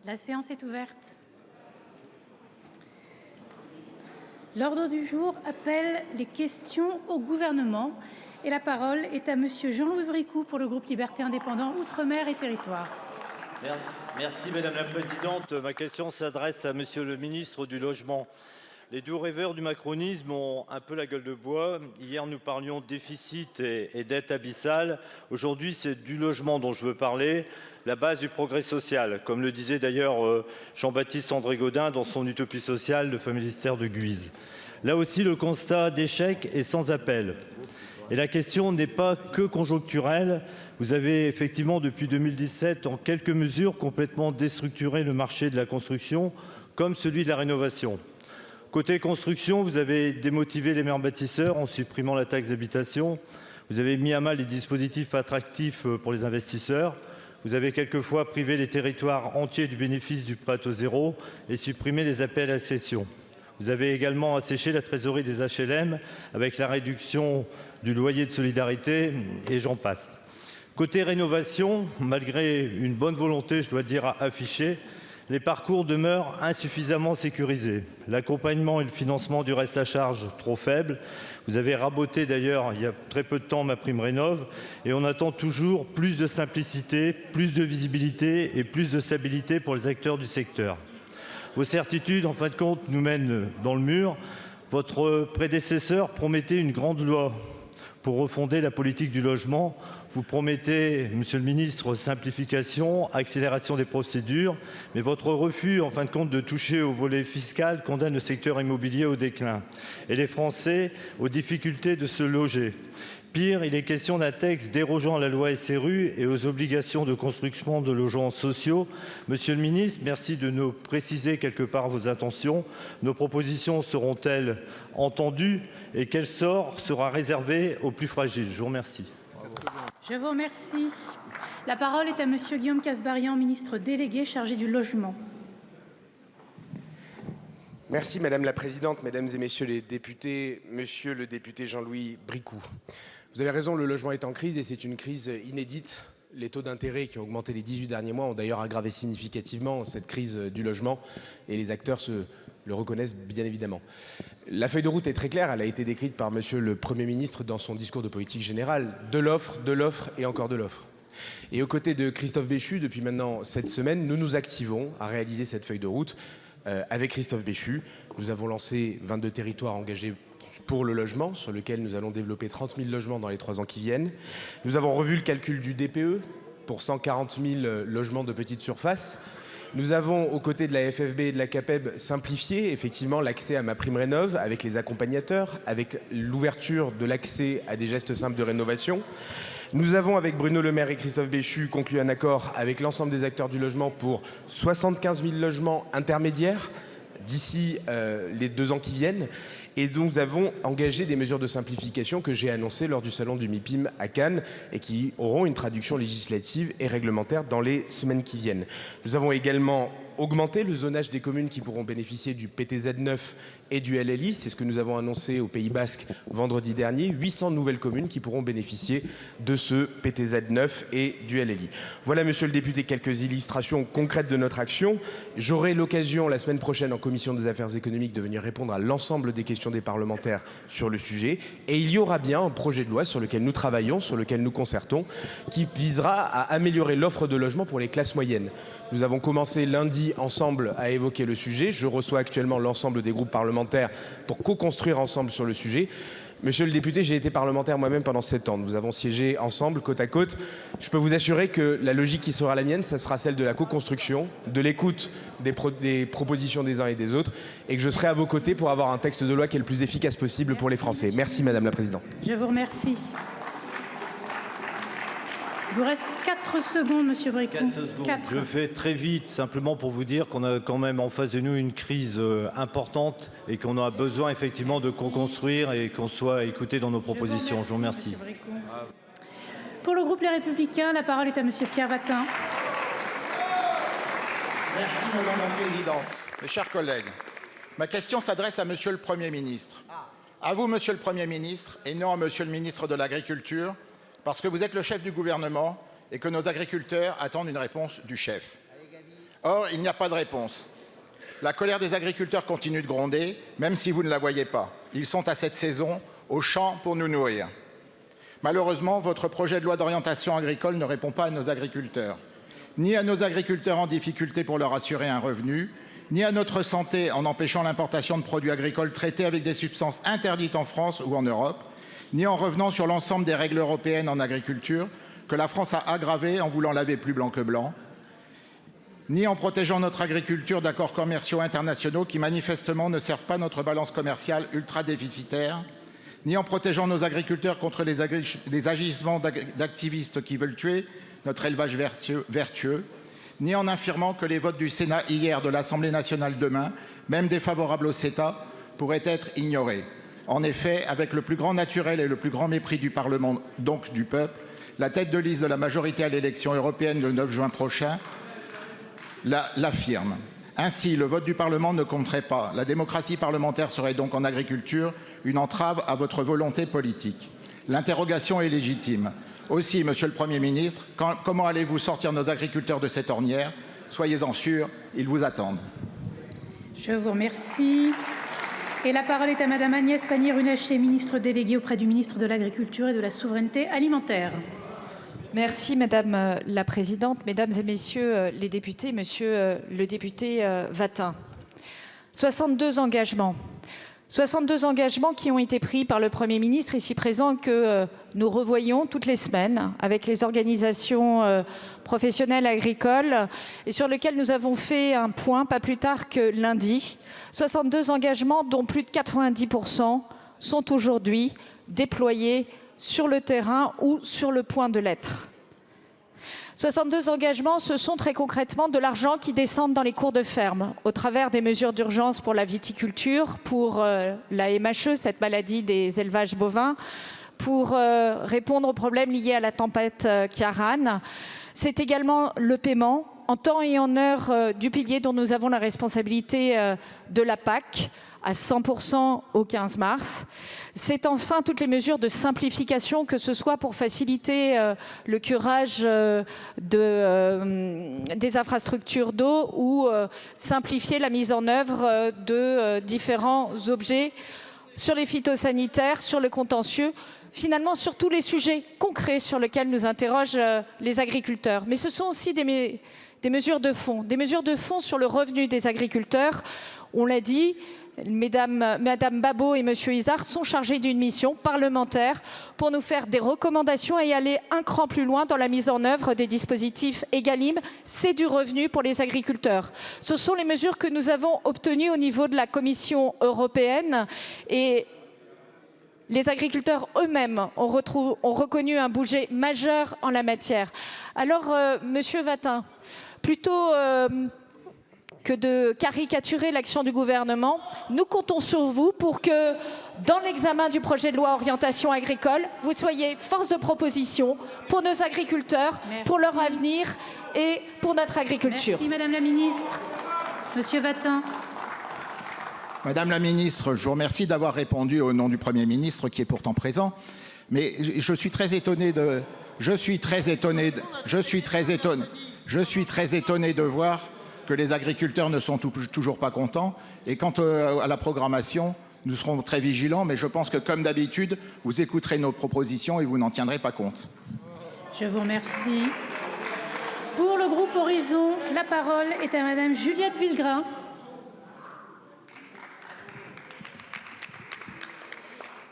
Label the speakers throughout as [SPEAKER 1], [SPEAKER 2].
[SPEAKER 1] La séance est ouverte. L'ordre du jour appelle les questions au gouvernement et la parole est à Monsieur Jean-Louis Bricout pour le groupe Libertés Indépendants Outre-mer et Territoires.
[SPEAKER 2] Merci Madame la Présidente. Ma question s'adresse à Monsieur le Ministre du Logement. Les doux rêveurs du macronisme ont un peu la gueule de bois. Hier, nous parlions de déficit et dette abyssale. Aujourd'hui, c'est du logement dont je veux parler, la base du progrès social, comme le disait d'ailleurs Jean-Baptiste André Gaudin dans son Utopie sociale, le familistère de Guise. Là aussi, le constat d'échec est sans appel. Et la question n'est pas que conjoncturelle. Vous avez effectivement, depuis 2017, en quelques mesures, complètement déstructuré le marché de la construction, comme celui de la rénovation. Côté construction, vous avez démotivé les maires bâtisseurs en supprimant la taxe d'habitation. Vous avez mis à mal les dispositifs attractifs pour les investisseurs. Vous avez quelquefois privé les territoires entiers du bénéfice du prêt à taux zéro et supprimé les appels à cession. Vous avez également asséché la trésorerie des HLM avec la réduction du loyer de solidarité et j'en passe. Côté rénovation, malgré une bonne volonté, je dois dire, affichée, les parcours demeurent insuffisamment sécurisés. L'accompagnement et le financement du reste à charge trop faible. Vous avez raboté d'ailleurs il y a très peu de temps MaPrimeRénov' et on attend toujours plus de simplicité, plus de visibilité et plus de stabilité pour les acteurs du secteur. Vos certitudes, en fin de compte, nous mènent dans le mur. Votre prédécesseur promettait une grande loi pour refonder la politique du logement. Vous promettez, Monsieur le Ministre, simplification, accélération des procédures, mais votre refus, en fin de compte, de toucher au volet fiscal condamne le secteur immobilier au déclin et les Français aux difficultés de se loger. Pire, il est question d'un texte dérogeant à la loi SRU et aux obligations de construction de logements sociaux. Monsieur le Ministre, merci de nous préciser quelque part vos intentions. Nos propositions seront-elles entendues et quel sort sera réservé aux plus fragiles? Je vous remercie.
[SPEAKER 1] Je vous remercie. La parole est à Monsieur Guillaume Kasbarian, ministre délégué chargé du logement.
[SPEAKER 3] Merci Madame la Présidente, Mesdames et Messieurs les députés, Monsieur le député Jean-Louis Bricout. Vous avez raison, le logement est en crise et c'est une crise inédite. Les taux d'intérêt qui ont augmenté les 18 derniers mois ont d'ailleurs aggravé significativement cette crise du logement et les acteurs le reconnaissent bien évidemment. La feuille de route est très claire, elle a été décrite par Monsieur le Premier ministre dans son discours de politique générale. De l'offre et encore de l'offre. Et aux côtés de Christophe Béchu, depuis maintenant 7 semaines, nous nous activons à réaliser cette feuille de route avec Christophe Béchu. Nous avons lancé 22 territoires engagés pour le logement, sur lequel nous allons développer 30 000 logements dans les 3 ans qui viennent. Nous avons revu le calcul du DPE pour 140 000 logements de petite surface. Nous avons, aux côtés de la FFB et de la CAPEB, simplifié effectivement l'accès à MaPrimeRénov' avec les accompagnateurs, avec l'ouverture de l'accès à des gestes simples de rénovation. Nous avons, avec Bruno Le Maire et Christophe Béchu, conclu un accord avec l'ensemble des acteurs du logement pour 75 000 logements intermédiaires d'ici les 2 ans qui viennent. Et donc nous avons engagé des mesures de simplification que j'ai annoncées lors du salon du MIPIM à Cannes et qui auront une traduction législative et réglementaire dans les semaines qui viennent. Nous avons également augmenter le zonage des communes qui pourront bénéficier du PTZ9 et du LLI. C'est ce que nous avons annoncé au Pays Basque vendredi dernier. 800 nouvelles communes qui pourront bénéficier de ce PTZ9 et du LLI. Voilà, monsieur le député, quelques illustrations concrètes de notre action. J'aurai l'occasion la semaine prochaine en commission des affaires économiques de venir répondre à l'ensemble des questions des parlementaires sur le sujet. Et il y aura bien un projet de loi sur lequel nous travaillons, sur lequel nous concertons, qui visera à améliorer l'offre de logement pour les classes moyennes. Nous avons commencé lundi ensemble à évoquer le sujet. Je reçois actuellement l'ensemble des groupes parlementaires pour co-construire ensemble sur le sujet. Monsieur le député, j'ai été parlementaire moi-même pendant 7 ans. Nous avons siégé ensemble, côte à côte. Je peux vous assurer que la logique qui sera la mienne, ça sera celle de la co-construction, de l'écoute des propositions des uns et des autres, et que je serai à vos côtés pour avoir un texte de loi qui est le plus efficace possible pour les Français. Merci Madame la Présidente.
[SPEAKER 1] Je vous remercie. Il vous reste 4 secondes, Monsieur Bricout.
[SPEAKER 2] 4 secondes. 4. Je fais très vite, simplement pour vous dire qu'on a quand même en face de nous une crise importante et qu'on a besoin effectivement de co-construire et qu'on soit écouté dans nos propositions. Je vous remercie.
[SPEAKER 1] Pour le groupe Les Républicains, la parole est à Monsieur Pierre Watin.
[SPEAKER 4] Merci Madame la Présidente. Mes chers collègues, ma question s'adresse à Monsieur le Premier ministre. À vous, Monsieur le Premier ministre, et non à Monsieur le ministre de l'Agriculture, parce que vous êtes le chef du gouvernement et que nos agriculteurs attendent une réponse du chef. Or, il n'y a pas de réponse. La colère des agriculteurs continue de gronder, même si vous ne la voyez pas. Ils sont à cette saison aux champs pour nous nourrir. Malheureusement, votre projet de loi d'orientation agricole ne répond pas à nos agriculteurs, ni à nos agriculteurs en difficulté pour leur assurer un revenu, ni à notre santé en empêchant l'importation de produits agricoles traités avec des substances interdites en France ou en Europe, ni en revenant sur l'ensemble des règles européennes en agriculture que la France a aggravées en voulant laver plus blanc que blanc, ni en protégeant notre agriculture d'accords commerciaux internationaux qui manifestement ne servent pas notre balance commerciale ultra déficitaire, ni en protégeant nos agriculteurs contre les agissements d'activistes qui veulent tuer notre élevage vertueux, ni en affirmant que les votes du Sénat hier, de l'Assemblée nationale demain, même défavorables au CETA, pourraient être ignorés. En effet, avec le plus grand naturel et le plus grand mépris du Parlement, donc du peuple, la tête de liste de la majorité à l'élection européenne le 9 juin prochain l'affirme. Ainsi, le vote du Parlement ne compterait pas. La démocratie parlementaire serait donc en agriculture une entrave à votre volonté politique. L'interrogation est légitime. Aussi, Monsieur le Premier ministre, comment allez-vous sortir nos agriculteurs de cette ornière? Soyez-en sûrs, ils vous attendent.
[SPEAKER 1] Je vous remercie. Et la parole est à Madame Agnès Pannier-Runacher, ministre déléguée auprès du ministre de l'Agriculture et de la Souveraineté alimentaire.
[SPEAKER 5] Merci Madame la Présidente, Mesdames et Messieurs les députés, Monsieur le député Vattin. 62 engagements qui ont été pris par le Premier ministre ici présent, que nous revoyons toutes les semaines avec les organisations professionnelles agricoles et sur lesquels nous avons fait un point pas plus tard que lundi. 62 engagements dont plus de 90% sont aujourd'hui déployés sur le terrain ou sur le point de l'être. 62 engagements, ce sont très concrètement de l'argent qui descend dans les cours de ferme au travers des mesures d'urgence pour la viticulture, pour la MHE, cette maladie des élevages bovins, pour répondre aux problèmes liés à la tempête Ciarán. C'est également le paiement en temps et en heure du pilier dont nous avons la responsabilité de la PAC, à 100% au 15 mars. C'est enfin toutes les mesures de simplification, que ce soit pour faciliter le curage des infrastructures d'eau ou simplifier la mise en œuvre de différents objets sur les phytosanitaires, sur le contentieux, finalement sur tous les sujets concrets sur lesquels nous interrogent les agriculteurs. Mais ce sont aussi des mesures de fond sur le revenu des agriculteurs. On l'a dit, Madame Babot et Monsieur Izard sont chargés d'une mission parlementaire pour nous faire des recommandations et aller un cran plus loin dans la mise en œuvre des dispositifs Egalim. C'est du revenu pour les agriculteurs. Ce sont les mesures que nous avons obtenues au niveau de la Commission européenne et les agriculteurs eux-mêmes ont reconnu un budget majeur en la matière. Alors, Monsieur Vattin, plutôt que de caricaturer l'action du gouvernement, nous comptons sur vous pour que, dans l'examen du projet de loi orientation agricole, vous soyez force de proposition pour nos agriculteurs, pour leur avenir et pour notre agriculture.
[SPEAKER 1] Merci Madame la Ministre. Monsieur Vattin.
[SPEAKER 4] Madame la Ministre, je vous remercie d'avoir répondu au nom du Premier ministre qui est pourtant présent. Mais je suis très étonné de voir que les agriculteurs ne sont toujours pas contents. Et quant à la programmation, nous serons très vigilants, mais je pense que, comme d'habitude, vous écouterez nos propositions et vous n'en tiendrez pas compte.
[SPEAKER 1] Je vous remercie. Pour le groupe Horizon, la parole est à Madame Juliette Villegrain.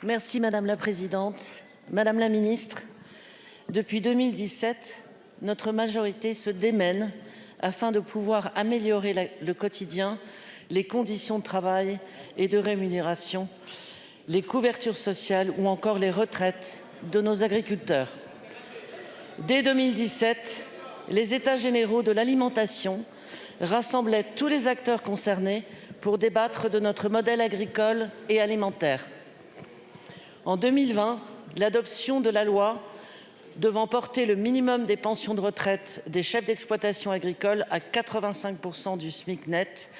[SPEAKER 6] Merci Madame la Présidente. Madame la Ministre, depuis 2017, notre majorité se démène afin de pouvoir améliorer le quotidien, les conditions de travail et de rémunération, les couvertures sociales ou encore les retraites de nos agriculteurs. Dès 2017, les États généraux de l'alimentation rassemblaient tous les acteurs concernés pour débattre de notre modèle agricole et alimentaire. En 2020, l'adoption de la loi devant porter le minimum des pensions de retraite des chefs d'exploitation agricole à 85% du SMIC net,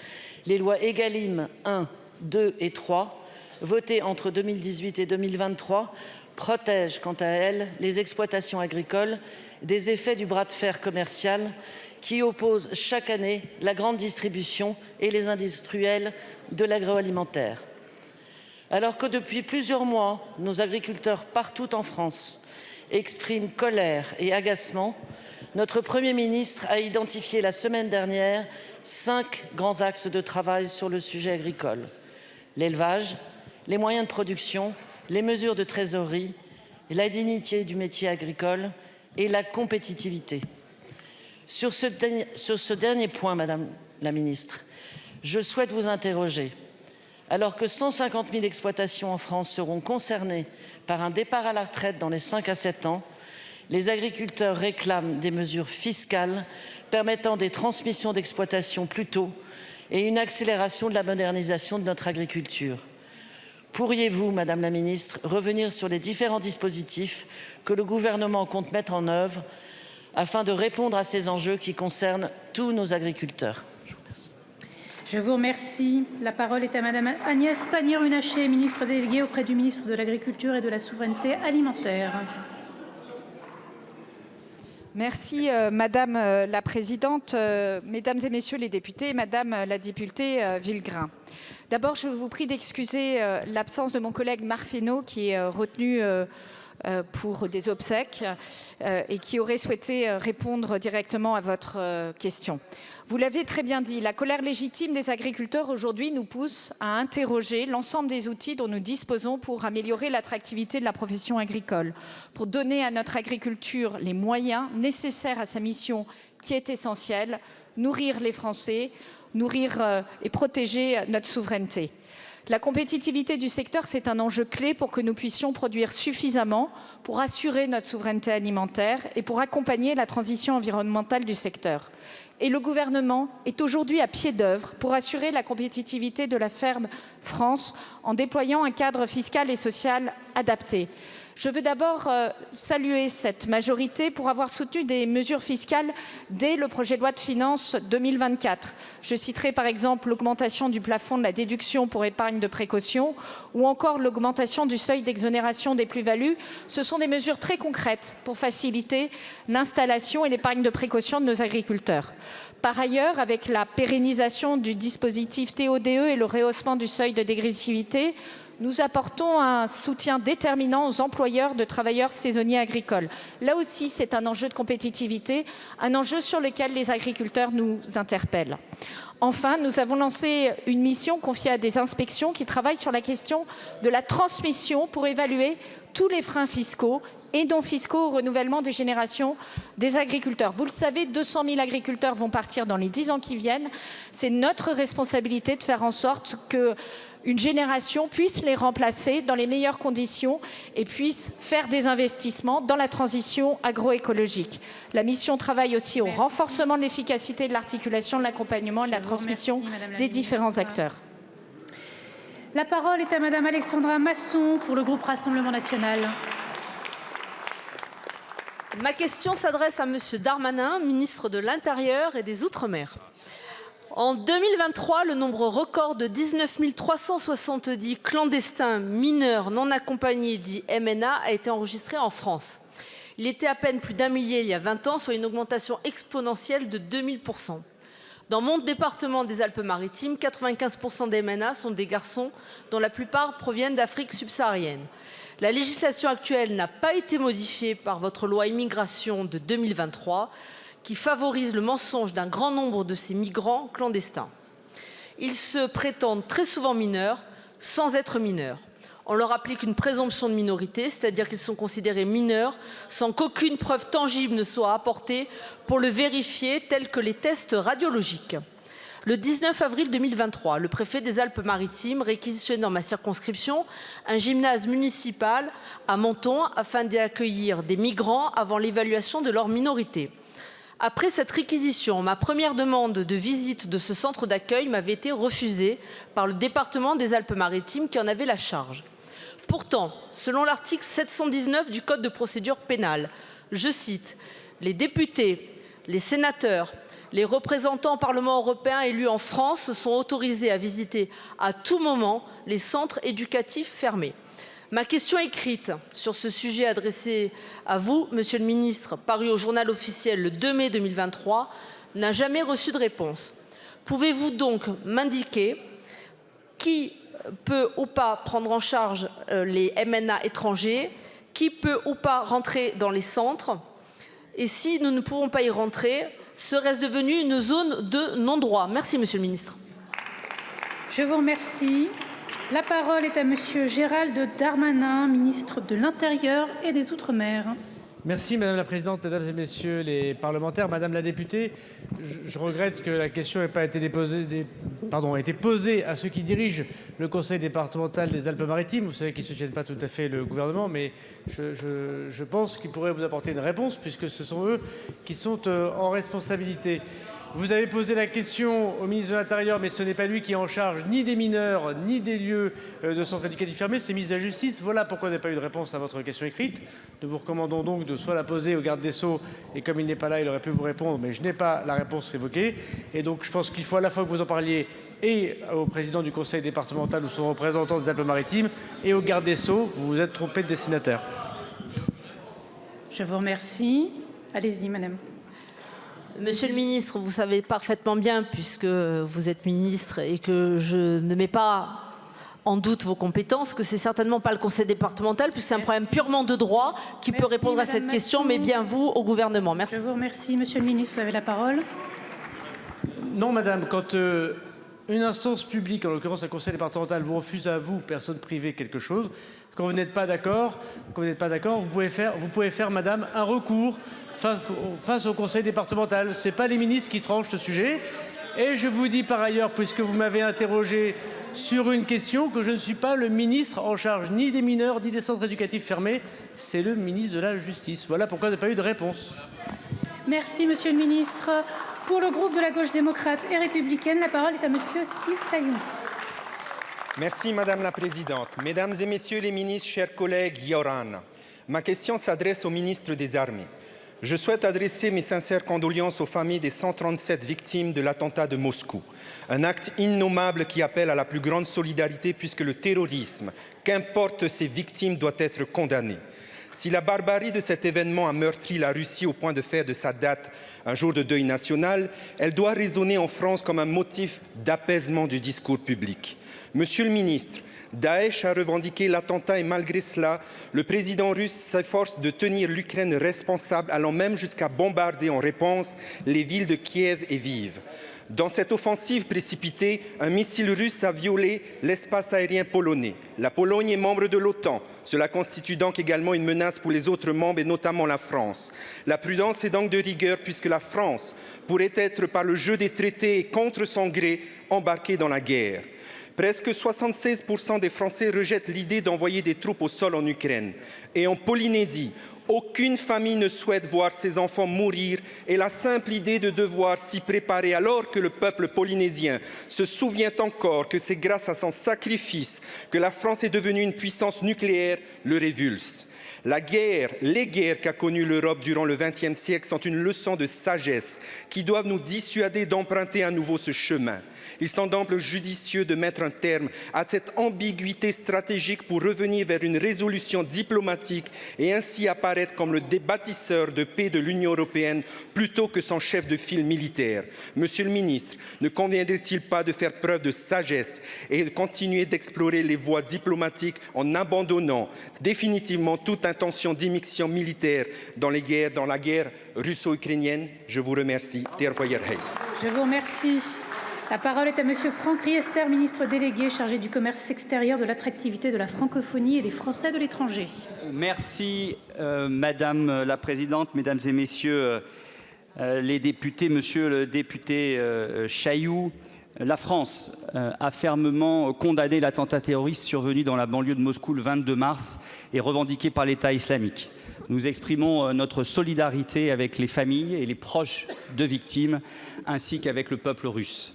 [SPEAKER 6] les lois Egalim 1, 2 et 3, votées entre 2018 et 2023, protègent quant à elles les exploitations agricoles des effets du bras de fer commercial qui oppose chaque année la grande distribution et les industriels de l'agroalimentaire. Alors que depuis plusieurs mois, nos agriculteurs partout en France expriment colère et agacement, notre Premier ministre a identifié la semaine dernière 5 grands axes de travail sur le sujet agricole: l'élevage, les moyens de production, les mesures de trésorerie, la dignité du métier agricole et la compétitivité. Sur ce dernier point, Madame la Ministre, je souhaite vous interroger. Alors que 150 000 exploitations en France seront concernées par un départ à la retraite dans les 5 à 7 ans, les agriculteurs réclament des mesures fiscales permettant des transmissions d'exploitation plus tôt et une accélération de la modernisation de notre agriculture. Pourriez-vous, Madame la Ministre, revenir sur les différents dispositifs que le gouvernement compte mettre en œuvre afin de répondre à ces enjeux qui concernent tous nos agriculteurs?
[SPEAKER 1] Je vous remercie. La parole est à Madame Agnès Pannier-Runacher, ministre déléguée auprès du ministre de l'Agriculture et de la Souveraineté alimentaire.
[SPEAKER 5] Merci Madame la Présidente, Mesdames et Messieurs les députés, Madame la députée Villegrain. D'abord, je vous prie d'excuser l'absence de mon collègue Marc Fesneau qui est retenu pour des obsèques et qui aurait souhaité répondre directement à votre question. Vous l'avez très bien dit, la colère légitime des agriculteurs aujourd'hui nous pousse à interroger l'ensemble des outils dont nous disposons pour améliorer l'attractivité de la profession agricole, pour donner à notre agriculture les moyens nécessaires à sa mission qui est essentielle, nourrir les Français, nourrir et protéger notre souveraineté. La compétitivité du secteur, c'est un enjeu clé pour que nous puissions produire suffisamment pour assurer notre souveraineté alimentaire et pour accompagner la transition environnementale du secteur. Et le gouvernement est aujourd'hui à pied d'œuvre pour assurer la compétitivité de la ferme France en déployant un cadre fiscal et social adapté. Je veux d'abord saluer cette majorité pour avoir soutenu des mesures fiscales dès le projet de loi de finances 2024. Je citerai par exemple l'augmentation du plafond de la déduction pour épargne de précaution ou encore l'augmentation du seuil d'exonération des plus-values. Ce sont des mesures très concrètes pour faciliter l'installation et l'épargne de précaution de nos agriculteurs. Par ailleurs, avec la pérennisation du dispositif TODE et le rehaussement du seuil de dégressivité, nous apportons un soutien déterminant aux employeurs de travailleurs saisonniers agricoles. Là aussi, c'est un enjeu de compétitivité, un enjeu sur lequel les agriculteurs nous interpellent. Enfin, nous avons lancé une mission confiée à des inspections qui travaillent sur la question de la transmission pour évaluer tous les freins fiscaux et non fiscaux au renouvellement des générations des agriculteurs. Vous le savez, 200 000 agriculteurs vont partir dans les 10 ans qui viennent. C'est notre responsabilité de faire en sorte qu'une génération puisse les remplacer dans les meilleures conditions et puisse faire des investissements dans la transition agroécologique. La mission travaille aussi au renforcement de l'efficacité de l'articulation, de l'accompagnement et de la transmission des différents acteurs.
[SPEAKER 1] La parole est à Madame Alexandra Masson pour le groupe Rassemblement national.
[SPEAKER 7] Ma question s'adresse à Monsieur Darmanin, ministre de l'Intérieur et des Outre-mer. En 2023, le nombre record de 19 370 clandestins mineurs non accompagnés dits MNA a été enregistré en France. Il était à peine plus d'1 millier il y a 20 ans, soit une augmentation exponentielle de 2000%. Dans mon département des Alpes-Maritimes, 95% des MNA sont des garçons dont la plupart proviennent d'Afrique subsaharienne. La législation actuelle n'a pas été modifiée par votre loi immigration de 2023 qui favorise le mensonge d'un grand nombre de ces migrants clandestins. Ils se prétendent très souvent mineurs sans être mineurs. On leur applique une présomption de minorité, c'est-à-dire qu'ils sont considérés mineurs sans qu'aucune preuve tangible ne soit apportée pour le vérifier, tels que les tests radiologiques. Le 19 avril 2023, le préfet des Alpes-Maritimes réquisitionnait dans ma circonscription un gymnase municipal à Menton afin d'y accueillir des migrants avant l'évaluation de leur minorité. Après cette réquisition, ma première demande de visite de ce centre d'accueil m'avait été refusée par le département des Alpes-Maritimes qui en avait la charge. Pourtant, selon l'article 719 du Code de procédure pénale, je cite, « Les députés, les sénateurs, les représentants au Parlement européen élus en France sont autorisés à visiter à tout moment les centres éducatifs fermés. » Ma question écrite sur ce sujet adressée à vous, Monsieur le Ministre, paru au journal officiel le 2 mai 2023, n'a jamais reçu de réponse. Pouvez-vous donc m'indiquer qui peut ou pas prendre en charge les MNA étrangers, qui peut ou pas rentrer dans les centres, et si nous ne pouvons pas y rentrer, serait-ce devenu une zone de non-droit? Merci, Monsieur le Ministre.
[SPEAKER 1] Je vous remercie. La parole est à Monsieur Gérald Darmanin, ministre de l'Intérieur et des Outre-mer.
[SPEAKER 8] Merci Madame la Présidente, Mesdames et Messieurs les parlementaires. Madame la députée, je regrette que la question n'ait pas été posée à ceux qui dirigent le Conseil départemental des Alpes-Maritimes. Vous savez qu'ils ne soutiennent pas tout à fait le gouvernement, mais je pense qu'ils pourraient vous apporter une réponse puisque ce sont eux qui sont en responsabilité. Vous avez posé la question au ministre de l'Intérieur, mais ce n'est pas lui qui est en charge ni des mineurs, ni des lieux de centres éducatifs fermés, c'est le ministre de la Justice. Voilà pourquoi on n'a pas eu de réponse à votre question écrite. Nous vous recommandons donc de soit la poser au garde des Sceaux, et comme il n'est pas là, il aurait pu vous répondre, mais je n'ai pas la réponse révoquée. Et donc je pense qu'il faut à la fois que vous en parliez et au président du conseil départemental ou son représentant des Alpes-Maritimes, et au garde des Sceaux, vous vous êtes trompé de destinataire.
[SPEAKER 1] Je vous remercie. Allez-y, madame.
[SPEAKER 7] Monsieur le ministre, vous savez parfaitement bien, puisque vous êtes ministre et que je ne mets pas en doute vos compétences, que c'est certainement pas le conseil départemental, puisque c'est un problème purement de droit qui peut répondre à cette question, mais bien vous, au gouvernement. Merci.
[SPEAKER 1] Je vous remercie. Monsieur le ministre, vous avez la parole.
[SPEAKER 8] Non, madame, quand une instance publique, en l'occurrence un conseil départemental, vous refuse à vous, personne privée, quelque chose, quand vous n'êtes pas d'accord, vous pouvez faire, madame, un recours face au conseil départemental. Ce n'est pas les ministres qui tranchent ce sujet. Et je vous dis par ailleurs, puisque vous m'avez interrogé sur une question, que je ne suis pas le ministre en charge ni des mineurs, ni des centres éducatifs fermés. C'est le ministre de la Justice. Voilà pourquoi il n'y a pas eu de réponse.
[SPEAKER 1] Merci, monsieur le ministre. Pour le groupe de la gauche démocrate et républicaine, la parole est à monsieur Steve Chaillou.
[SPEAKER 9] Merci Madame la Présidente. Mesdames et Messieurs les ministres, chers collègues, Yoran, ma question s'adresse au ministre des Armées. Je souhaite adresser mes sincères condoléances aux familles des 137 victimes de l'attentat de Moscou. Un acte innommable qui appelle à la plus grande solidarité puisque le terrorisme, qu'importe ses victimes, doit être condamné. Si la barbarie de cet événement a meurtri la Russie au point de faire de sa date un jour de deuil national, elle doit résonner en France comme un motif d'apaisement du discours public. Monsieur le ministre, Daesh a revendiqué l'attentat et malgré cela, le président russe s'efforce de tenir l'Ukraine responsable, allant même jusqu'à bombarder en réponse les villes de Kiev et Lviv. Dans cette offensive précipitée, un missile russe a violé l'espace aérien polonais. La Pologne est membre de l'OTAN. Cela constitue donc également une menace pour les autres membres et notamment la France. La prudence est donc de rigueur puisque la France pourrait être, par le jeu des traités et contre son gré, embarquée dans la guerre. Presque 76% des Français rejettent l'idée d'envoyer des troupes au sol en Ukraine. Et en Polynésie, aucune famille ne souhaite voir ses enfants mourir et la simple idée de devoir s'y préparer alors que le peuple polynésien se souvient encore que c'est grâce à son sacrifice que la France est devenue une puissance nucléaire le révulse. Les guerres qu'a connues l'Europe durant le XXe siècle sont une leçon de sagesse qui doivent nous dissuader d'emprunter à nouveau ce chemin. Il semble donc judicieux de mettre un terme à cette ambiguïté stratégique pour revenir vers une résolution diplomatique et ainsi apparaître comme le bâtisseur de paix de l'Union européenne plutôt que son chef de file militaire. Monsieur le ministre, ne conviendrait-il pas de faire preuve de sagesse et de continuer d'explorer les voies diplomatiques en abandonnant définitivement toute intention d'immixtion militaire dans la guerre russo-ukrainienne? Je vous remercie.
[SPEAKER 1] Je vous remercie. La parole est à monsieur Franck Riester, ministre délégué chargé du commerce extérieur, de l'attractivité de la francophonie et des Français de l'étranger.
[SPEAKER 10] Merci Madame la Présidente, Mesdames et Messieurs les députés, Monsieur le député Chaillou. La France a fermement condamné l'attentat terroriste survenu dans la banlieue de Moscou le 22 mars et revendiqué par l'État islamique. Nous exprimons notre solidarité avec les familles et les proches de victimes, ainsi qu'avec le peuple russe.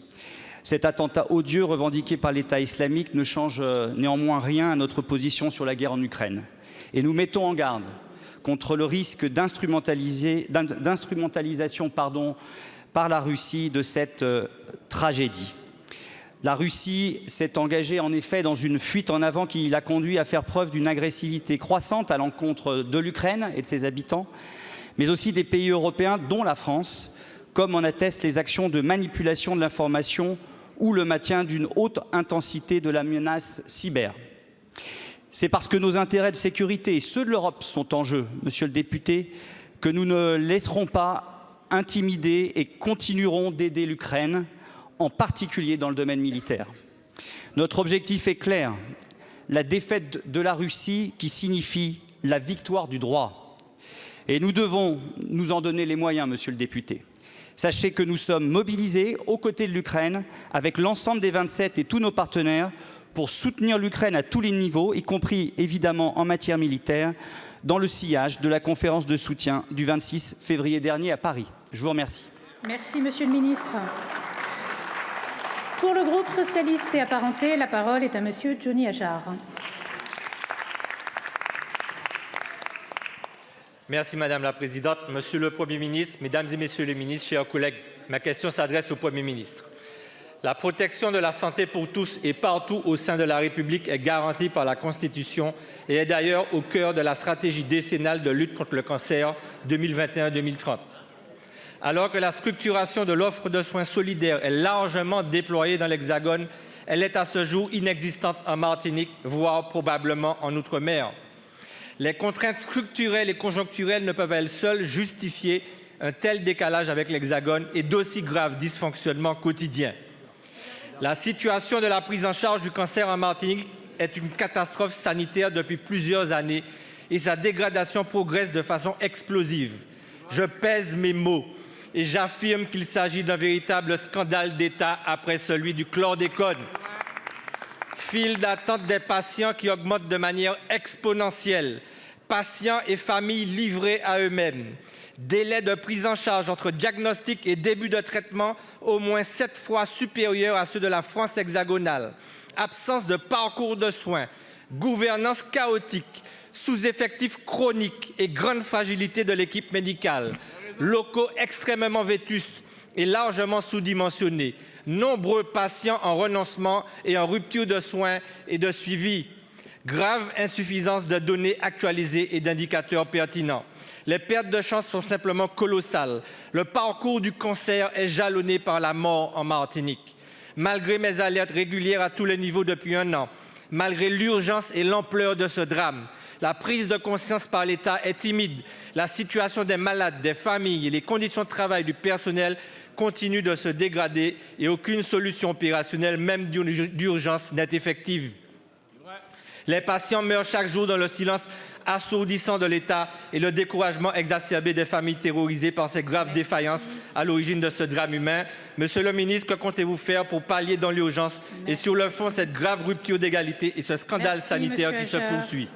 [SPEAKER 10] Cet attentat odieux revendiqué par l'État islamique ne change néanmoins rien à notre position sur la guerre en Ukraine. Et nous mettons en garde contre le risque d'instrumentalisation par la Russie de cette tragédie. La Russie s'est engagée en effet dans une fuite en avant qui l'a conduit à faire preuve d'une agressivité croissante à l'encontre de l'Ukraine et de ses habitants, mais aussi des pays européens, dont la France, comme en attestent les actions de manipulation de l'information ou le maintien d'une haute intensité de la menace cyber. C'est parce que nos intérêts de sécurité et ceux de l'Europe sont en jeu, monsieur le député, que nous ne laisserons pas intimider et continuerons d'aider l'Ukraine, en particulier dans le domaine militaire. Notre objectif est clair, la défaite de la Russie qui signifie la victoire du droit. Et nous devons nous en donner les moyens, monsieur le député. Sachez que nous sommes mobilisés aux côtés de l'Ukraine, avec l'ensemble des 27 et tous nos partenaires, pour soutenir l'Ukraine à tous les niveaux, y compris évidemment en matière militaire, dans le sillage de la conférence de soutien du 26 février dernier à Paris. Je vous remercie.
[SPEAKER 1] Merci, monsieur le ministre. Pour le groupe socialiste et apparenté, la parole est à monsieur Johnny Hajar.
[SPEAKER 11] Merci Madame la Présidente. Monsieur le Premier ministre, Mesdames et Messieurs les ministres, chers collègues, ma question s'adresse au Premier ministre. La protection de la santé pour tous et partout au sein de la République est garantie par la Constitution et est d'ailleurs au cœur de la stratégie décennale de lutte contre le cancer 2021-2030. Alors que la structuration de l'offre de soins solidaires est largement déployée dans l'Hexagone, elle est à ce jour inexistante en Martinique, voire probablement en Outre-mer. Les contraintes structurelles et conjoncturelles ne peuvent elles seules justifier un tel décalage avec l'Hexagone et d'aussi graves dysfonctionnements quotidiens. La situation de la prise en charge du cancer en Martinique est une catastrophe sanitaire depuis plusieurs années et sa dégradation progresse de façon explosive. Je pèse mes mots et j'affirme qu'il s'agit d'un véritable scandale d'État après celui du chlordécone. File d'attente des patients qui augmente de manière exponentielle. Patients et familles livrés à eux-mêmes. Délai de prise en charge entre diagnostic et début de traitement au moins 7 fois supérieur à ceux de la France hexagonale. Absence de parcours de soins. Gouvernance chaotique. Sous-effectifs chroniques et grande fragilité de l'équipe médicale. Locaux extrêmement vétustes et largement sous-dimensionnés. Nombreux patients en renoncement et en rupture de soins et de suivi. Grave insuffisance de données actualisées et d'indicateurs pertinents. Les pertes de chance sont simplement colossales. Le parcours du cancer est jalonné par la mort en Martinique. Malgré mes alertes régulières à tous les niveaux depuis un an, malgré l'urgence et l'ampleur de ce drame, la prise de conscience par l'État est timide. La situation des malades, des familles et les conditions de travail du personnel continuent de se dégrader et aucune solution opérationnelle, même d'urgence, n'est effective. Les patients meurent chaque jour dans le silence assourdissant de l'État et le découragement exacerbé des familles terrorisées par ces graves défaillances à l'origine de ce drame humain. Monsieur le ministre, que comptez-vous faire pour pallier dans l'urgence et sur le fond cette grave rupture d'égalité et ce scandale sanitaire qui se poursuit?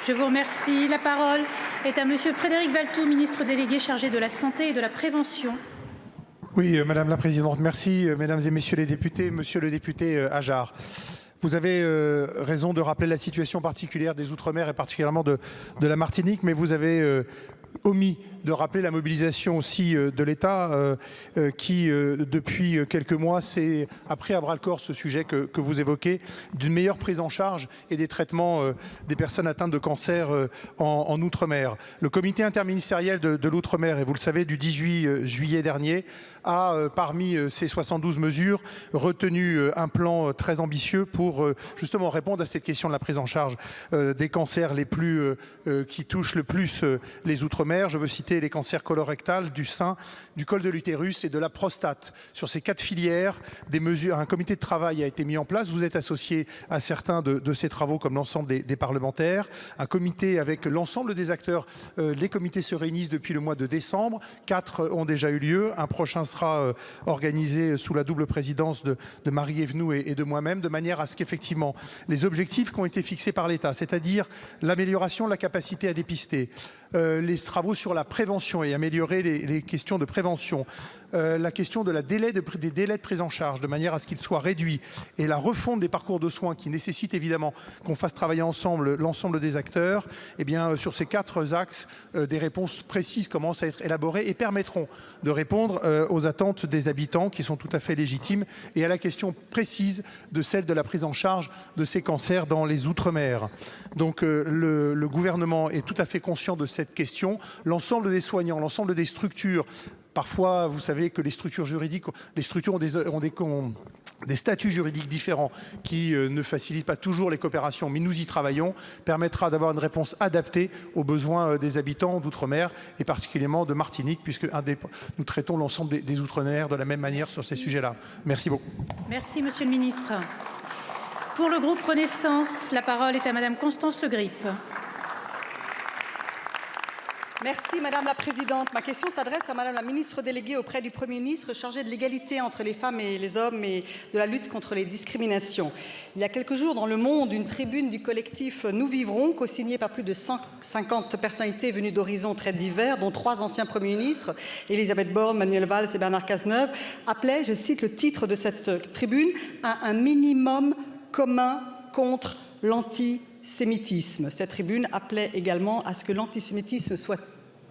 [SPEAKER 1] Je vous remercie. La parole est à monsieur Frédéric Valletoux, ministre délégué chargé de la Santé et de la Prévention.
[SPEAKER 12] Oui, Madame la Présidente, merci. Mesdames et Messieurs les députés, Monsieur le député Hajar. Vous avez raison de rappeler la situation particulière des Outre-mer et particulièrement de la Martinique, mais vous avez omis de rappeler la mobilisation aussi de l'État qui, depuis quelques mois, a pris à bras-le-corps ce sujet que vous évoquez, d'une meilleure prise en charge et des traitements des personnes atteintes de cancer en Outre-mer. Le comité interministériel de l'Outre-mer, et vous le savez, du 18 juillet dernier, a, parmi ces 72 mesures, retenu un plan très ambitieux pour justement répondre à cette question de la prise en charge des cancers qui touchent le plus les Outre-mer. Je veux citer les cancers colorectal, du sein, du col de l'utérus et de la prostate. Sur ces 4 filières, un comité de travail a été mis en place. Vous êtes associé à certains de ces travaux comme l'ensemble des parlementaires. Un comité avec l'ensemble des acteurs. Les comités se réunissent depuis le mois de décembre. 4 ont déjà eu lieu. Un prochain sera organisé sous la double présidence de Marie Evenou et de moi-même, de manière à ce qu'effectivement les objectifs qui ont été fixés par l'État, c'est-à-dire l'amélioration de la capacité à dépister, les travaux sur la prévention et améliorer les questions de prévention, la question des délais de prise en charge, de manière à ce qu'ils soient réduits, et la refonte des parcours de soins qui nécessite évidemment qu'on fasse travailler ensemble l'ensemble des acteurs, eh bien, sur ces 4 axes, des réponses précises commencent à être élaborées et permettront de répondre aux attentes des habitants qui sont tout à fait légitimes et à la question précise de celle de la prise en charge de ces cancers dans les Outre-mer. Donc le gouvernement est tout à fait conscient de cette question. L'ensemble des soignants, l'ensemble des structures, parfois, vous savez que les structures juridiques, ont des statuts juridiques différents qui ne facilitent pas toujours les coopérations, mais nous y travaillons, permettra d'avoir une réponse adaptée aux besoins des habitants d'Outre-mer et particulièrement de Martinique, puisque nous traitons l'ensemble des Outre-mer de la même manière sur ces sujets-là. Merci beaucoup.
[SPEAKER 1] Merci, Monsieur le Ministre. Pour le groupe Renaissance, la parole est à Madame Constance Le Grip.
[SPEAKER 13] Merci Madame la Présidente. Ma question s'adresse à Madame la Ministre déléguée auprès du Premier ministre chargée de l'égalité entre les femmes et les hommes et de la lutte contre les discriminations. Il y a quelques jours, dans Le Monde, une tribune du collectif Nous Vivrons, co-signée par plus de 150 personnalités venues d'horizons très divers, dont 3 anciens Premiers ministres, Elisabeth Borne, Manuel Valls et Bernard Cazeneuve, appelait, je cite le titre de cette tribune, à un minimum commun contre l'antisémitisme. Cette tribune appelait également à ce que l'antisémitisme soit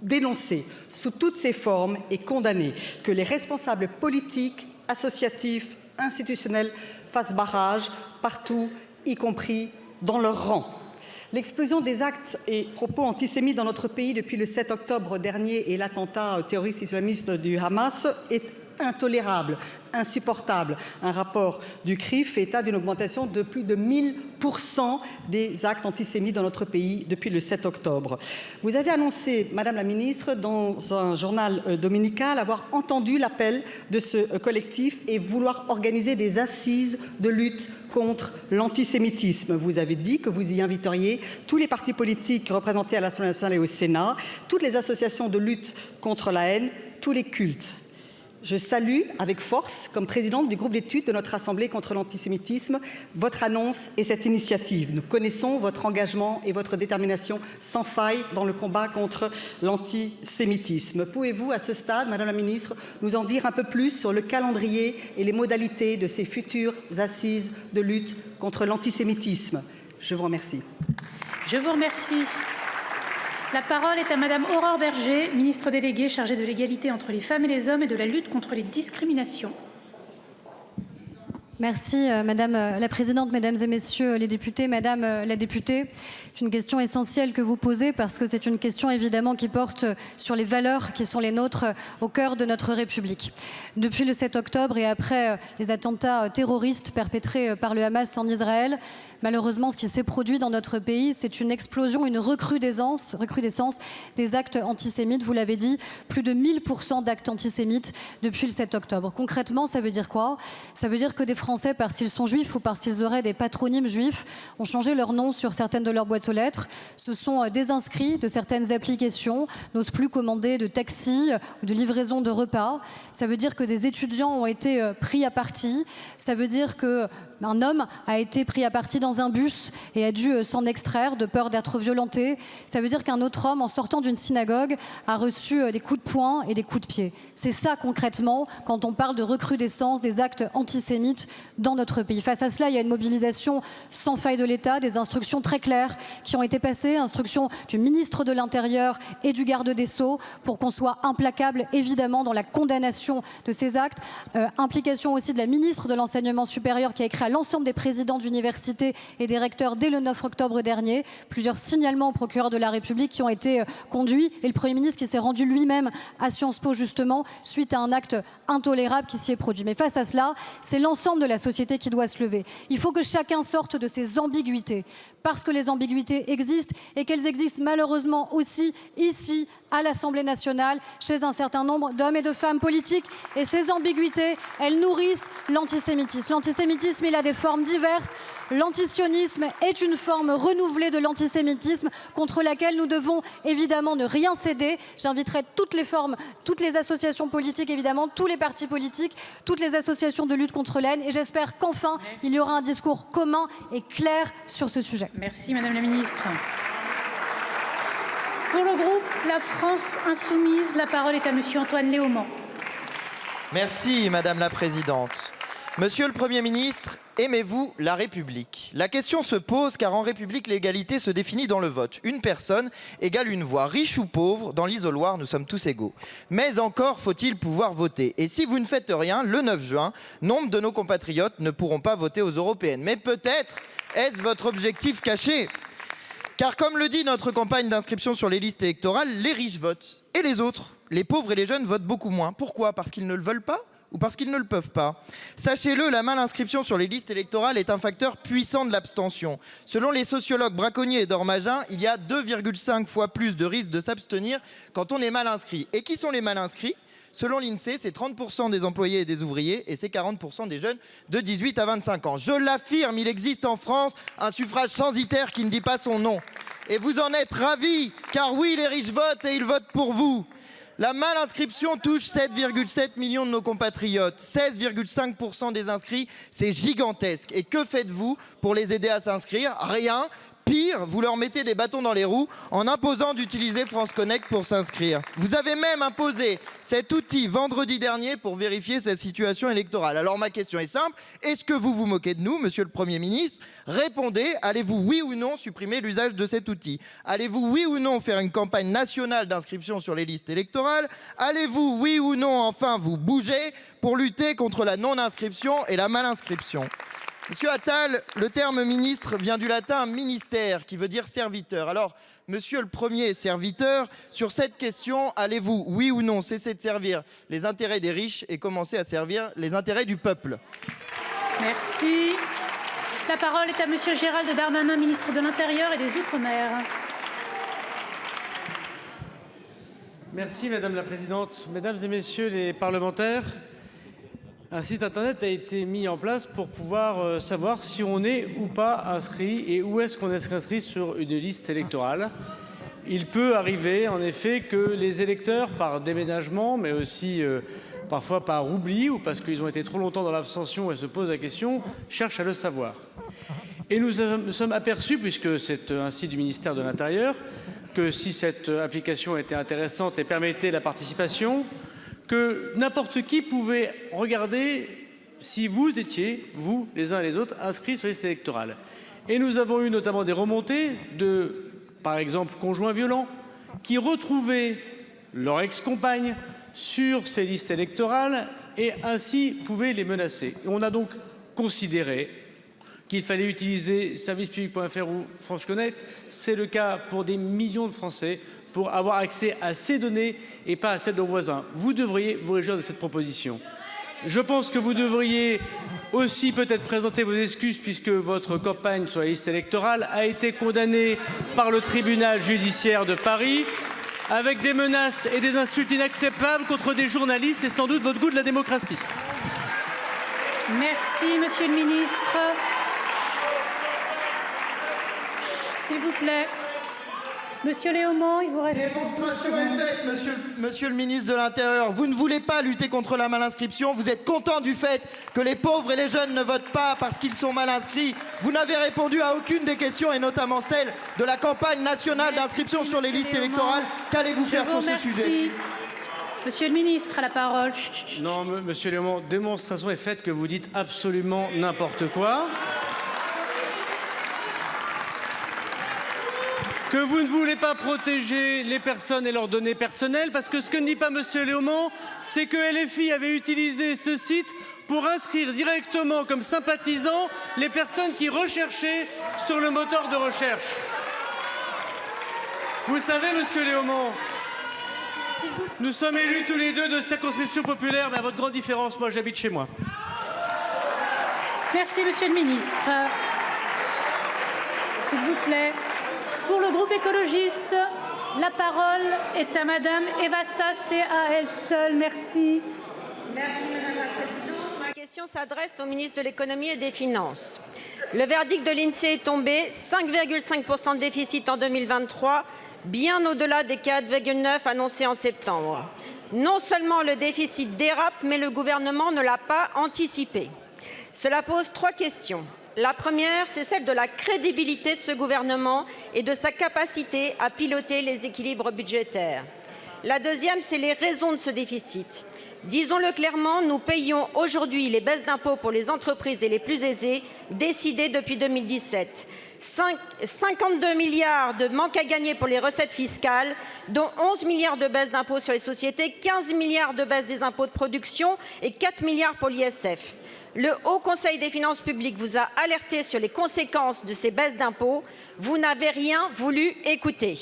[SPEAKER 13] dénoncé sous toutes ses formes et condamné, que les responsables politiques, associatifs, institutionnels fassent barrage partout, y compris dans leurs rangs. L'explosion des actes et propos antisémites dans notre pays depuis le 7 octobre dernier et l'attentat terroriste islamiste du Hamas est intolérable, insupportable. Un rapport du CRIF fait état d'une augmentation de plus de 1000% des actes antisémites dans notre pays depuis le 7 octobre. Vous avez annoncé, Madame la Ministre, dans un journal dominical, avoir entendu l'appel de ce collectif et vouloir organiser des assises de lutte contre l'antisémitisme. Vous avez dit que vous y inviteriez tous les partis politiques représentés à l'Assemblée nationale et au Sénat, toutes les associations de lutte contre la haine, tous les cultes. Je salue avec force, comme présidente du groupe d'études de notre Assemblée contre l'antisémitisme, votre annonce et cette initiative. Nous connaissons votre engagement et votre détermination sans faille dans le combat contre l'antisémitisme. Pouvez-vous, à ce stade, Madame la Ministre, nous en dire un peu plus sur le calendrier et les modalités de ces futures assises de lutte contre l'antisémitisme? Je vous remercie.
[SPEAKER 1] Je vous remercie. La parole est à Madame Aurore Berger, ministre déléguée chargée de l'égalité entre les femmes et les hommes et de la lutte contre les discriminations.
[SPEAKER 14] Merci Madame la Présidente, Mesdames et Messieurs les députés. Madame la députée, c'est une question essentielle que vous posez parce que c'est une question évidemment qui porte sur les valeurs qui sont les nôtres au cœur de notre République. Depuis le 7 octobre et après les attentats terroristes perpétrés par le Hamas en Israël, malheureusement, ce qui s'est produit dans notre pays, c'est une explosion, une recrudescence des actes antisémites. Vous l'avez dit, plus de 1000% d'actes antisémites depuis le 7 octobre. Concrètement, ça veut dire quoi? Ça veut dire que des Français, parce qu'ils sont juifs ou parce qu'ils auraient des patronymes juifs, ont changé leur nom sur certaines de leurs boîtes aux lettres, se sont désinscrits de certaines applications, n'osent plus commander de taxi ou de livraison de repas. Ça veut dire que des étudiants ont été pris à partie. Ça veut dire que un homme a été pris à partie dans un bus et a dû s'en extraire de peur d'être violenté. Ça veut dire qu'un autre homme, en sortant d'une synagogue, a reçu des coups de poing et des coups de pied. C'est ça concrètement quand on parle de recrudescence des actes antisémites dans notre pays. Face à cela, il y a une mobilisation sans faille de l'État, des instructions très claires qui ont été passées, instructions du ministre de l'Intérieur et du garde des Sceaux pour qu'on soit implacable évidemment dans la condamnation de ces actes. Implication aussi de la ministre de l'Enseignement supérieur qui a écrit à l'ensemble des présidents d'université et des recteurs dès le 9 octobre dernier. Plusieurs signalements au procureur de la République qui ont été conduits et le Premier ministre qui s'est rendu lui-même à Sciences Po justement suite à un acte intolérable qui s'y est produit. Mais face à cela, c'est l'ensemble de la société qui doit se lever. Il faut que chacun sorte de ses ambiguïtés parce que les ambiguïtés existent et qu'elles existent malheureusement aussi ici à l'Assemblée nationale, chez un certain nombre d'hommes et de femmes politiques. Et ces ambiguïtés, elles nourrissent l'antisémitisme. L'antisémitisme, il a des formes diverses. L'antisionisme est une forme renouvelée de l'antisémitisme contre laquelle nous devons évidemment ne rien céder. J'inviterai toutes les formes, toutes les associations politiques, évidemment, tous les partis politiques, toutes les associations de lutte contre la haine. Et j'espère qu'enfin, il y aura un discours commun et clair sur ce sujet.
[SPEAKER 1] Merci Madame la Ministre. Pour le groupe La France Insoumise, la parole est à Monsieur Antoine Léaumont.
[SPEAKER 15] Merci, Madame la Présidente. Monsieur le Premier ministre, aimez-vous la République? La question se pose car en République, l'égalité se définit dans le vote. Une personne égale une voix. Riche ou pauvre, dans l'isoloir, nous sommes tous égaux. Mais encore faut-il pouvoir voter. Et si vous ne faites rien, le 9 juin, nombre de nos compatriotes ne pourront pas voter aux européennes. Mais peut-être est-ce votre objectif caché? Car comme le dit notre campagne d'inscription sur les listes électorales, les riches votent. Et les autres, les pauvres et les jeunes, votent beaucoup moins. Pourquoi? Parce qu'ils ne le veulent pas? Ou parce qu'ils ne le peuvent pas? Sachez-le, la mal-inscription sur les listes électorales est un facteur puissant de l'abstention. Selon les sociologues Braconnier et Dormagin, il y a 2,5 fois plus de risques de s'abstenir quand on est mal inscrit. Et qui sont les mal inscrits? Selon l'INSEE, c'est 30% des employés et des ouvriers et c'est 40% des jeunes de 18 à 25 ans. Je l'affirme, il existe en France un suffrage censitaire qui ne dit pas son nom. Et vous en êtes ravis, car oui, les riches votent et ils votent pour vous. La mal-inscription touche 7,7 millions de nos compatriotes. 16,5% des inscrits, c'est gigantesque. Et que faites-vous pour les aider à s'inscrire? Rien. Pire, vous leur mettez des bâtons dans les roues en imposant d'utiliser France Connect pour s'inscrire. Vous avez même imposé cet outil vendredi dernier pour vérifier sa situation électorale. Alors ma question est simple, est-ce que vous vous moquez de nous, monsieur le Premier ministre? Répondez, allez-vous oui ou non supprimer l'usage de cet outil? Allez-vous oui ou non faire une campagne nationale d'inscription sur les listes électorales? Allez-vous oui ou non enfin vous bouger pour lutter contre la non-inscription et la mal-inscription? Monsieur Attal, le terme ministre vient du latin ministère, qui veut dire serviteur. Alors, monsieur le premier serviteur, sur cette question, allez-vous, oui ou non, cesser de servir les intérêts des riches et commencer à servir les intérêts du peuple?
[SPEAKER 1] Merci. La parole est à monsieur Gérald Darmanin, ministre de l'Intérieur et des Outre-mer.
[SPEAKER 8] Merci Madame la Présidente. Mesdames et Messieurs les parlementaires, un site internet a été mis en place pour pouvoir savoir si on est ou pas inscrit et où est-ce qu'on est inscrit sur une liste électorale. Il peut arriver en effet que les électeurs, par déménagement, mais aussi parfois par oubli ou parce qu'ils ont été trop longtemps dans l'abstention et se posent la question, cherchent à le savoir. Et nous sommes aperçus, puisque c'est un site du ministère de l'Intérieur, que si cette application était intéressante et permettait la participation, que n'importe qui pouvait regarder si vous étiez, vous, les uns et les autres, inscrits sur les listes électorales. Et nous avons eu notamment des remontées de, par exemple, conjoints violents qui retrouvaient leur ex-compagne sur ces listes électorales et ainsi pouvaient les menacer. Et on a donc considéré qu'il fallait utiliser servicepublic.fr ou France Connect. C'est le cas pour des millions de Français, pour avoir accès à ces données et pas à celles de vos voisins. Vous devriez vous réjouir de cette proposition. Je pense que vous devriez aussi peut-être présenter vos excuses puisque votre campagne sur la liste électorale a été condamnée par le tribunal judiciaire de Paris avec des menaces et des insultes inacceptables contre des journalistes. C'est sans doute votre goût de la démocratie.
[SPEAKER 1] Merci, monsieur le ministre. S'il vous plaît. Monsieur Léaumont, il vous reste...
[SPEAKER 15] Démonstration est faite, monsieur le ministre de l'Intérieur. Vous ne voulez pas lutter contre la mal-inscription. Vous êtes content du fait que les pauvres et les jeunes ne votent pas parce qu'ils sont mal inscrits. Vous n'avez répondu à aucune des questions, et notamment celle de la campagne nationale d'inscription sur les listes électorales. Qu'allez-vous faire sur ce sujet?
[SPEAKER 1] Monsieur le ministre, à la parole.
[SPEAKER 8] Non, monsieur Léaumont, démonstration est faite que vous dites absolument n'importe quoi. Que vous ne voulez pas protéger les personnes et leurs données personnelles, parce que ce que ne dit pas monsieur Léaumont, c'est que LFI avait utilisé ce site pour inscrire directement comme sympathisants les personnes qui recherchaient sur le moteur de recherche. Vous savez, monsieur Léaumont, nous sommes élus tous les deux de circonscription populaire, mais à votre grande différence, moi j'habite chez moi.
[SPEAKER 1] Merci, monsieur le ministre. S'il vous plaît. Pour le groupe écologiste, la parole est à madame Eva Sass et à elle seule. Merci.
[SPEAKER 16] Merci madame la présidente. Ma question s'adresse au ministre de l'économie et des finances. Le verdict de l'INSEE est tombé, 5,5% de déficit en 2023, bien au-delà des 4,9 annoncés en septembre. Non seulement le déficit dérape, mais le gouvernement ne l'a pas anticipé. Cela pose 3 questions. La première, c'est celle de la crédibilité de ce gouvernement et de sa capacité à piloter les équilibres budgétaires. La deuxième, c'est les raisons de ce déficit. Disons-le clairement, nous payons aujourd'hui les baisses d'impôts pour les entreprises et les plus aisées, décidées depuis 2017. 52 milliards de manque à gagner pour les recettes fiscales, dont 11 milliards de baisse d'impôts sur les sociétés, 15 milliards de baisse des impôts de production et 4 milliards pour l'ISF. Le Haut Conseil des finances publiques vous a alerté sur les conséquences de ces baisses d'impôts. Vous n'avez rien voulu écouter.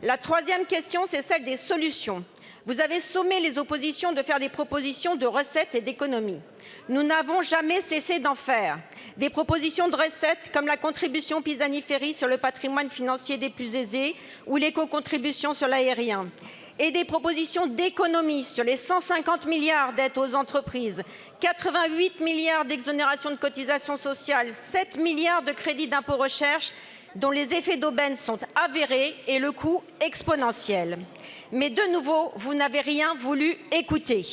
[SPEAKER 16] La troisième question, c'est celle des solutions. Vous avez sommé les oppositions de faire des propositions de recettes et d'économies. Nous n'avons jamais cessé d'en faire. Des propositions de recettes comme la contribution Pisani-Ferry sur le patrimoine financier des plus aisés ou l'éco-contribution sur l'aérien. Et des propositions d'économies sur les 150 milliards d'aides aux entreprises, 88 milliards d'exonération de cotisations sociales, 7 milliards de crédits d'impôt recherche, dont les effets d'aubaine sont avérés et le coût exponentiel. Mais de nouveau, vous n'avez rien voulu écouter.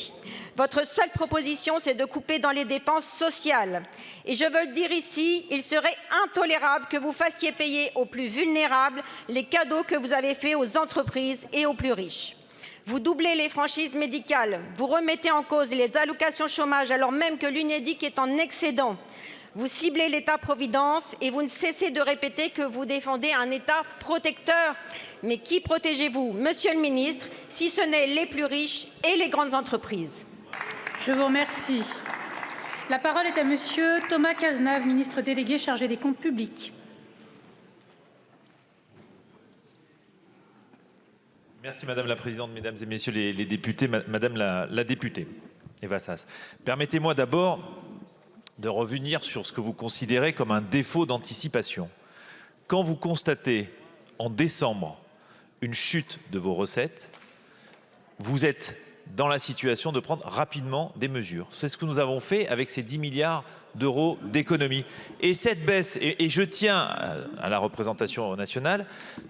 [SPEAKER 16] Votre seule proposition, c'est de couper dans les dépenses sociales. Et je veux le dire ici, il serait intolérable que vous fassiez payer aux plus vulnérables les cadeaux que vous avez faits aux entreprises et aux plus riches. Vous doublez les franchises médicales, vous remettez en cause les allocations chômage alors même que l'Unédic est en excédent. Vous ciblez l'État-providence et vous ne cessez de répéter que vous défendez un État protecteur. Mais qui protégez-vous, Monsieur le Ministre, si ce n'est les plus riches et les grandes entreprises?
[SPEAKER 1] Je vous remercie. La parole est à Monsieur Thomas Cazenave, ministre délégué chargé des comptes publics.
[SPEAKER 17] Merci Madame la Présidente, Mesdames et Messieurs les députés, Madame la députée Eva Sas. Permettez-moi d'abord de revenir sur ce que vous considérez comme un défaut d'anticipation. Quand vous constatez en décembre une chute de vos recettes, vous êtes dans la situation de prendre rapidement des mesures. C'est ce que nous avons fait avec ces 10 milliards d'euros d'économie. Et cette baisse, et je tiens à la représentation nationale,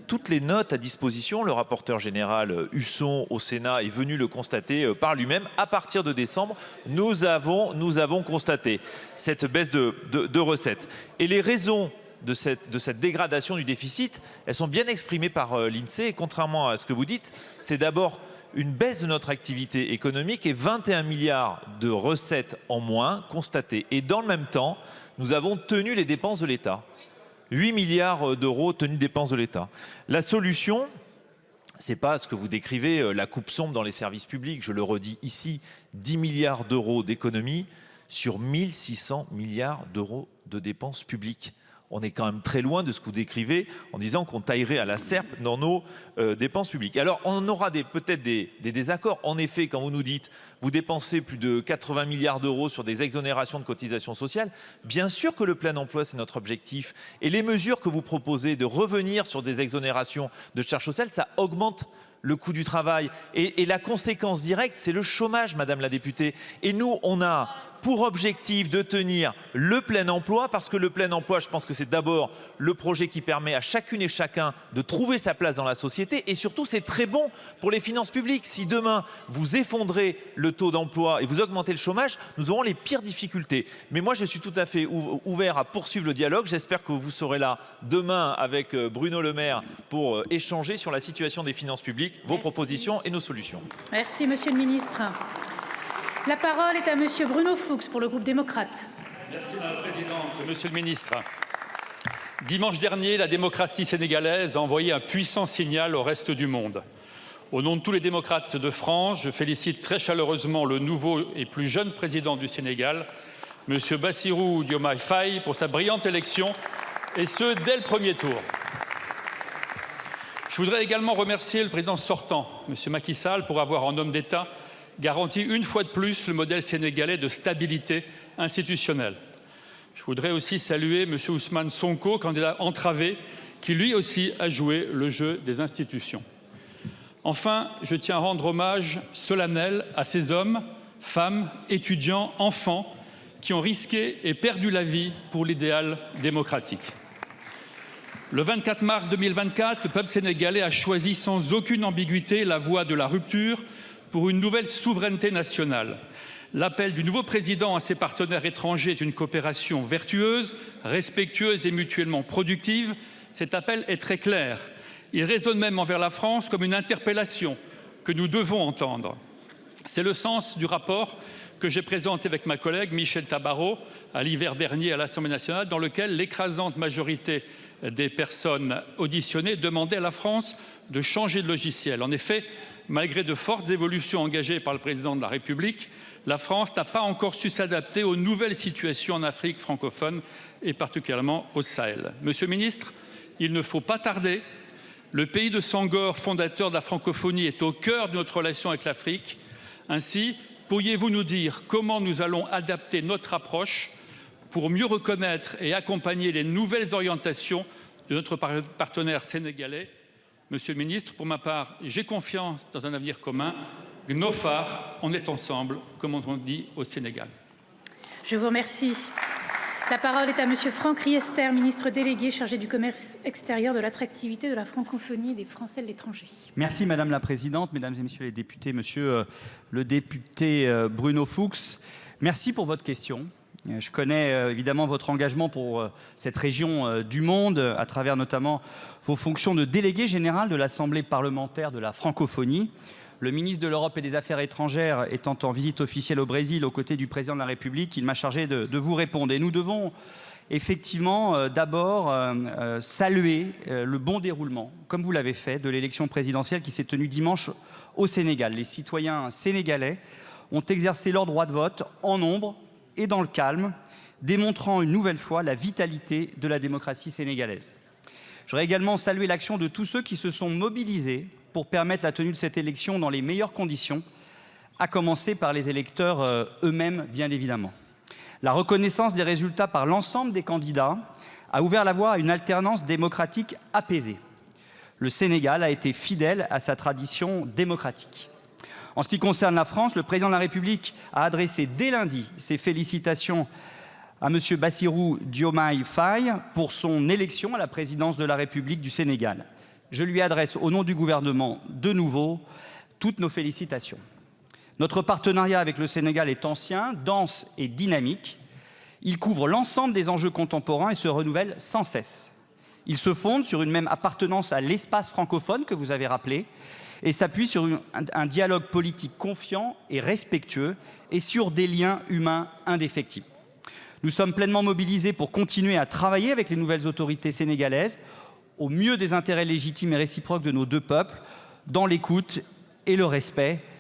[SPEAKER 17] toutes les notes à disposition, le rapporteur général Husson au Sénat est venu le constater par lui-même. À partir de décembre, nous avons constaté cette baisse de recettes. Et les raisons de cette dégradation du déficit, elles sont bien exprimées par l'INSEE. Et contrairement à ce que vous dites, c'est d'abord une baisse de notre activité économique et 21 milliards de recettes en moins constatées. Et dans le même temps, nous avons tenu les dépenses de l'État. 8 milliards d'euros tenus de dépenses de l'État. La solution, ce n'est pas ce que vous décrivez, la coupe sombre dans les services publics. Je le redis ici, 10 milliards d'euros d'économies sur 1600 milliards d'euros de dépenses publiques. On est quand même très loin de ce que vous décrivez en disant qu'on taillerait à la serpe dans nos dépenses publiques. Alors, on aura peut-être des désaccords. En effet, quand vous nous dites vous dépensez plus de 80 milliards d'euros sur des exonérations de cotisations sociales, bien sûr que le plein emploi, c'est notre objectif. Et les mesures que vous proposez de revenir sur des exonérations de charges sociales, ça augmente le coût du travail. Et la conséquence directe, c'est le chômage, Madame la députée. Et nous, on a pour objectif de tenir le plein emploi, parce que le plein emploi, je pense que c'est d'abord le projet qui permet à chacune et chacun de trouver sa place dans la société, et surtout c'est très bon pour les finances publiques. Si demain vous effondrez le taux d'emploi et vous augmentez le chômage, nous aurons les pires difficultés. Mais moi je suis tout à fait ouvert à poursuivre le dialogue. J'espère que vous serez là demain avec Bruno Le Maire pour échanger sur la situation des finances publiques, vos propositions et nos solutions.
[SPEAKER 1] Merci Monsieur le Ministre. La parole est à Monsieur Bruno Fuchs pour le groupe démocrate.
[SPEAKER 18] Merci Madame la Présidente. Monsieur le Ministre, dimanche dernier, la démocratie sénégalaise a envoyé un puissant signal au reste du monde. Au nom de tous les démocrates de France, je félicite très chaleureusement le nouveau et plus jeune président du Sénégal, Monsieur Bassirou Diomaye Faye, pour sa brillante élection, et ce, dès le premier tour. Je voudrais également remercier le président sortant, Monsieur Macky Sall, pour avoir, en homme d'État, garantit une fois de plus le modèle sénégalais de stabilité institutionnelle. Je voudrais aussi saluer M. Ousmane Sonko, candidat entravé, qui lui aussi a joué le jeu des institutions. Enfin, je tiens à rendre hommage solennel à ces hommes, femmes, étudiants, enfants qui ont risqué et perdu la vie pour l'idéal démocratique. Le 24 mars 2024, le peuple sénégalais a choisi sans aucune ambiguïté la voie de la rupture pour une nouvelle souveraineté nationale. L'appel du nouveau président à ses partenaires étrangers est une coopération vertueuse, respectueuse et mutuellement productive. Cet appel est très clair. Il résonne même envers la France comme une interpellation que nous devons entendre. C'est le sens du rapport que j'ai présenté avec ma collègue Michèle Tabarot à l'hiver dernier à l'Assemblée nationale, dans lequel l'écrasante majorité des personnes auditionnées demandaient à la France de changer de logiciel. En effet, malgré de fortes évolutions engagées par le président de la République, la France n'a pas encore su s'adapter aux nouvelles situations en Afrique francophone et particulièrement au Sahel. Monsieur le ministre, il ne faut pas tarder. Le pays de Senghor, fondateur de la francophonie, est au cœur de notre relation avec l'Afrique. Ainsi, pourriez-vous nous dire comment nous allons adapter notre approche pour mieux reconnaître et accompagner les nouvelles orientations de notre partenaire sénégalais? Monsieur le ministre, pour ma part, j'ai confiance dans un avenir commun. Gnofar, on est ensemble, comme on dit au Sénégal.
[SPEAKER 1] Je vous remercie. La parole est à Monsieur Franck Riester, ministre délégué chargé du commerce extérieur, de l'attractivité de la francophonie et des Français de l'étranger.
[SPEAKER 10] Merci Madame la Présidente, Mesdames et Messieurs les députés, Monsieur le député Bruno Fuchs, merci pour votre question. Je connais évidemment votre engagement pour cette région du monde, à travers notamment vos fonctions de délégué général de l'Assemblée parlementaire de la francophonie. Le ministre de l'Europe et des Affaires étrangères étant en visite officielle au Brésil aux côtés du président de la République, il m'a chargé de vous répondre. Et nous devons effectivement d'abord saluer le bon déroulement, comme vous l'avez fait, de l'élection présidentielle qui s'est tenue dimanche au Sénégal. Les citoyens sénégalais ont exercé leur droit de vote en nombre et dans le calme, démontrant une nouvelle fois la vitalité de la démocratie sénégalaise. Je voudrais également saluer l'action de tous ceux qui se sont mobilisés pour permettre la tenue de cette élection dans les meilleures conditions, à commencer par les électeurs eux-mêmes, bien évidemment. La reconnaissance des résultats par l'ensemble des candidats a ouvert la voie à une alternance démocratique apaisée. Le Sénégal a été fidèle à sa tradition démocratique. En ce qui concerne la France, le président de la République a adressé dès lundi ses félicitations à M. Bassirou Diomaye Faye pour son élection à la présidence de la République du Sénégal. Je lui adresse au nom du gouvernement de nouveau toutes nos félicitations. Notre partenariat avec le Sénégal est ancien, dense et dynamique. Il couvre l'ensemble des enjeux contemporains et se renouvelle sans cesse. Il se fonde sur une même appartenance à l'espace francophone que vous avez rappelé et s'appuie sur un dialogue politique confiant et respectueux et sur des liens humains indéfectibles. Nous sommes pleinement mobilisés pour continuer à travailler avec les nouvelles autorités sénégalaises au mieux des intérêts légitimes et réciproques de nos deux peuples, dans l'écoute et le respect